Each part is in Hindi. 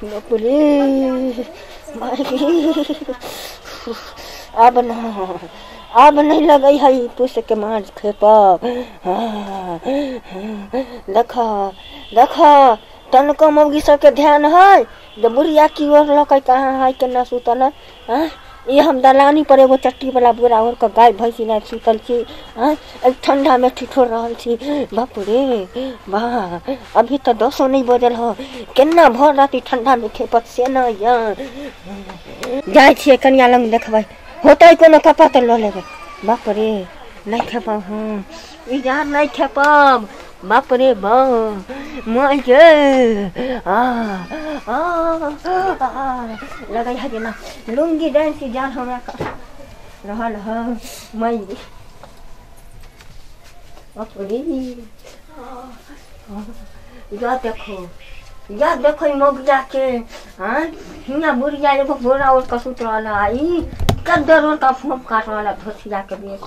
बापरे अब नहीं लगे है पुष के मार खेपा। देखा तनको मौगी सबके ध्यान है जब बुढ़िया की ओर लगे कहाँ है केना सुतल है। ये हम दलानी पर एगो चट्टी वाला बोरा ओढ़ के गाय भैंसी ना सुतल छी। ठंडा में ठिठोर रहल छी। बाप रे वाह अभी तो 10 नहीं बजल हो केना भर राति ठंडा में खेपत से न जाय छियै कन्या लंग देखबै होतै कोनो कपा त ल लेबै। बाप रे नहीं खेपब हम इजार नहीं खेपब। बाप रे बाप मैं लगे है ना लुंगी डांसी जान हमरा रहल है मैं या देखो मौगिया के हिया बुढ़िया एगो बोरा ओढ़ के सुत रहल है कदर ओढ़ का फोप काट रहल धोतिया के बेच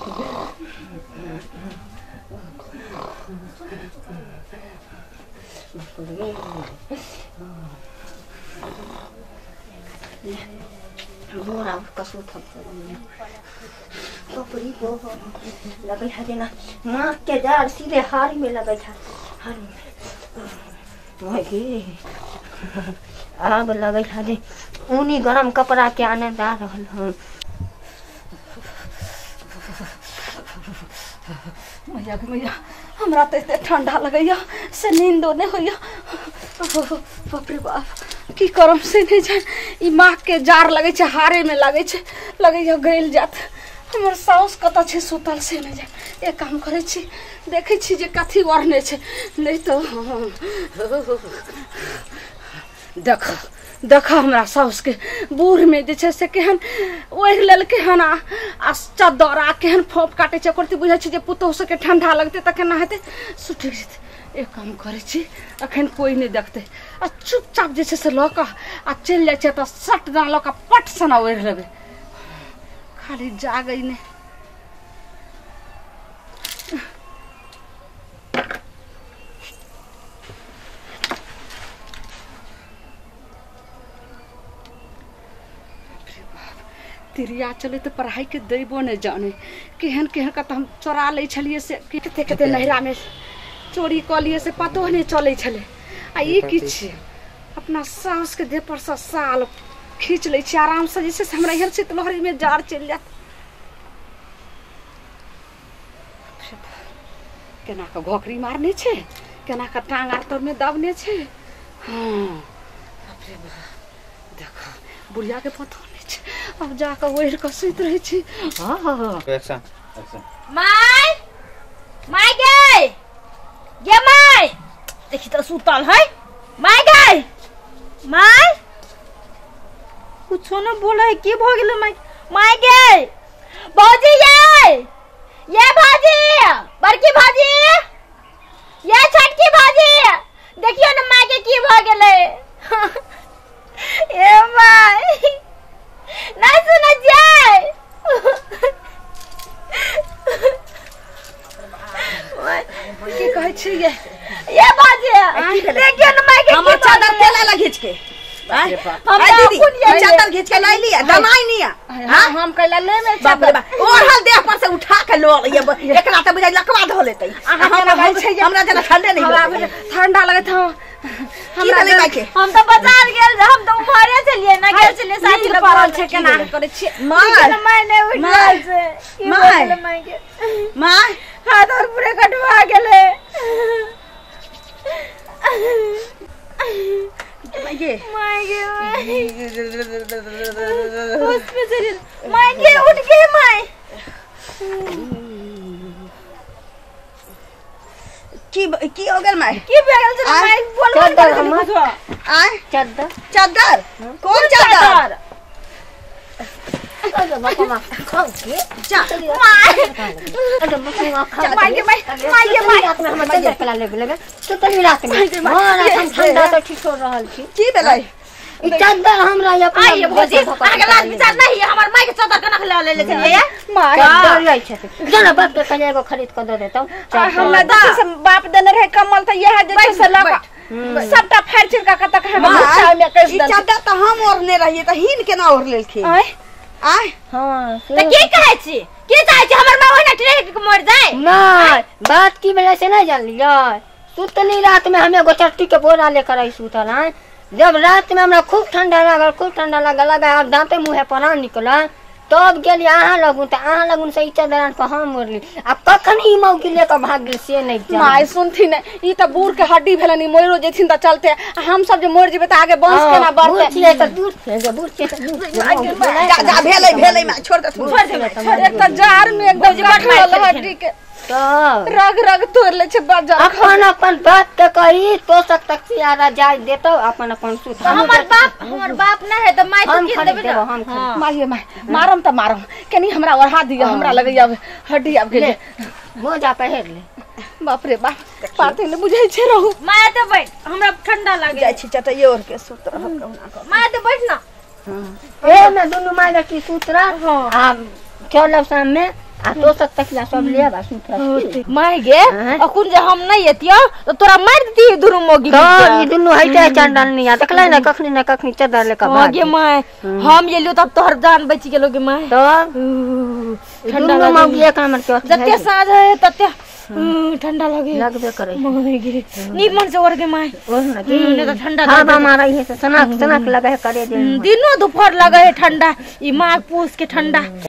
बोरा कसू लगे है ना माँ के जाल सीधे हारी में लगे है आग लगे है ऊनी गरम कपड़ा के आनंद आ रहल हूँ। मैया हमरा तो इतने ठंडा लगैया से नींदो नहीं होइया। बाप रे बाप की करम से नहीं जान ई माँ के जार लगे छे हारे में लगे छे लगैया गइल जात। हमर साउस कत छे सुतल से नहीं जान एक काम करे छी देखे छी जे कथी ओढ़ने छे नहीं तो देख हमरा साउस के बूढ़ में जे छे से केहन ओढ़ लेलके हन आ चदर आ केहन फोप काटे छे करती बुझा छे जे पुतोह से के ठंडा लगते त केना हेते सुति जेते। एक काम करे छी अखन कोई नहीं देखते आ चुपचाप जे छे से लक आ चल जाय छे त सट ना लक पट सना ओढ़ लेबे खाली जागई ने। तिरिया चले तो पढ़ाई के देबो नहीं जाने केहन केहन का तो हम चोरा ले छलिए से कते कते नहरा में चोरी क लिए से पतो नहीं चले छले आ ई की छे अपना सास के देह पर से साल खींच ले छी आराम से जैसे हमरा हर से लहरी में जार चल जात केना का घोकरी मारने छे केना का टांग आतर में दबने छे। हां बाप रे देखो बुढ़िया के पतो अब जाकर ओढ़ के सुत रही छी। हां एक्शन माय गे ये माय देखी तो सुतल है माय गे माय कुछ न बोले है की भ गेल माय गे भौजी ये भौजी बड़की भौजी ये छोटकी भौजी देखियो न माय के की भ गेलै ए माय नहीं सुना जाए की कहै छी ये बाजे देखियो न माय के हम चादर केला लगिच के हम दीदी चादर घिच के लाई लिया दमाई निया हां हम कैला ले में चादर ओढ़ल देह पर से उठा के लो ये एकरा त बुझाई लकवा धो लेतै हमरा जना ठंडे नहीं ठंडा लगत ह हमरा ले के हम तो बाजार गेल हम तो उमरे चलिए ना गेल चलिए साथी लोग पड़ल छे केना करे छी माय ने उठल से माय के माय हाथ और पूरे कटवा गेले माय गे हॉस्पिटल माय गे उठ के माय की हो गेल माय की बेगल से माय बोल चादर आय चादर कौन चादर अरे बापा मा खाओ के जा माय अरे मकुआ खा माय अपना हम चादर पला लेबे तो तनी रात में हां हम ठंडा तो ठीक हो रहल छी की भेलै ई चादर हमरा या आइए भौजी अगला विचार नहीं है हमर माय के चादर कना ले ले छलिए माय डर जाय छै जना बाप के कने एगो खरीद के दे देतौ हमरा दादी से बाप देने रहे कमल त यह जे से लक सबटा फाड़ चिर का तक है माय, में कैसे ई चादर त हम ओढ़ने रहिए त हिन केना ओढ़ लेलखिन आय आय हां तो की कहै छी हमर मां ओना ट्रेक के मर जाए नहीं बात की वजह से नहीं जान लिया सुतनी रात में हमें गोचट्टी के बोरा लेकर आई सुतल है जब रात में हमरा खूब ठंडा लगा अब दांते मुंह पर निकला तब गेली अहाँ लगून त अहाँ लगून से इच्छा दरान को हम मोरली अब कखन ई मौकी लेकर भाग गेल से नहीं जान माय सुनथी ने ई त बूढ़ के हड्डी भेलनी मोरो जेथिन त चलते हम सब जे मोर जेबे त आगे बंस केना बढ़ते छिए त दूर से बूढ़ से जा जा भेलै माय छोड़ दे एक त जार में एकदम कठल हड्डी के तो रग रग तोड़ ले छे बाजार अपन बात के कही तो तक सियारा जाय देतो अपन सुत हमर बाप ना है त माय तो की देबे हम मारिए माय मारम त मारम केनी हमरा ओढ़ा दिया हमरा लगे अब हड्डी अब गेले मोजा पहिर ले बाप रे बाप पाते ने बुझाई छे रहू माय त बैठ हमरा ठंडा लागे जाइ छी चटैये ओढ़ के सुत रह कहुना माय त बैठ ना ए मैं दोनों माय की सूत्रा आ चलब शाम में आ तो तकिया सब ले बा सूत्रा माय गे अकुन जे हम नहीं एतिया तो तोरा मार देती दुनु मोगी तो ई दोनों हइते चंडल नहीं आ देखले ना कखनी चदर लेकर भाग गे माय हम एलियो तब तोहर जान बच गेलो गे माय तो ठंडा लगे एक हमर के जते साँझ है तते ठंडा लगे लगबे करे माय गे नीमन से ओढ़ गे माय ओह ना की ने तो ठंडा हवा मारा है सनक लगे करे दे दिनो दोपहर लगे है ठंडा ई माघ पूस के ठंडा